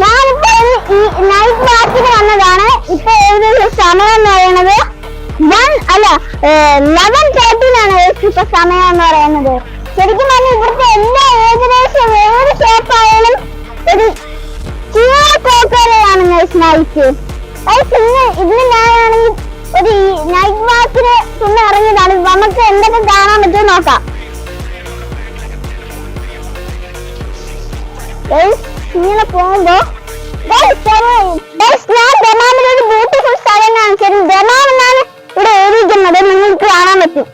ഞാനിപ്പോ ഈ നൈറ്റ് വാക്കിന് വന്നതാണ്. ഇപ്പൊ ഏകദേശം സമയം എന്ന് പറയുന്നത് 11:13 ഇപ്പൊ സമയം എന്ന് പറയുന്നത്. ശരിക്കും പറഞ്ഞാൽ ഇവിടുത്തെ എല്ലാ ഏകദേശം ഏത് ഷോപ്പായാലും ഒരു കോക്കറിലാണ് നൈറ്റ്. ഇന്ന് ഞാനാണെങ്കിൽ ഒരു നൈറ്റ് വാക്കിന് പിന്നെ ഇറങ്ങിയതാണ്. നമുക്ക് എന്തൊക്കെ കാണാൻ പറ്റുമോ നോക്കാം. ഇങ്ങനെ പോകുമ്പോ ഞാൻ ദമാമിലൊരു ബ്യൂട്ടിഫുൾ സ്ഥലം കാണിച്ചു. ദമാം എന്നാണ് ഇവിടെ എഴുതിയിരിക്കുന്നത്, നിങ്ങൾക്ക് കാണാൻ പറ്റും.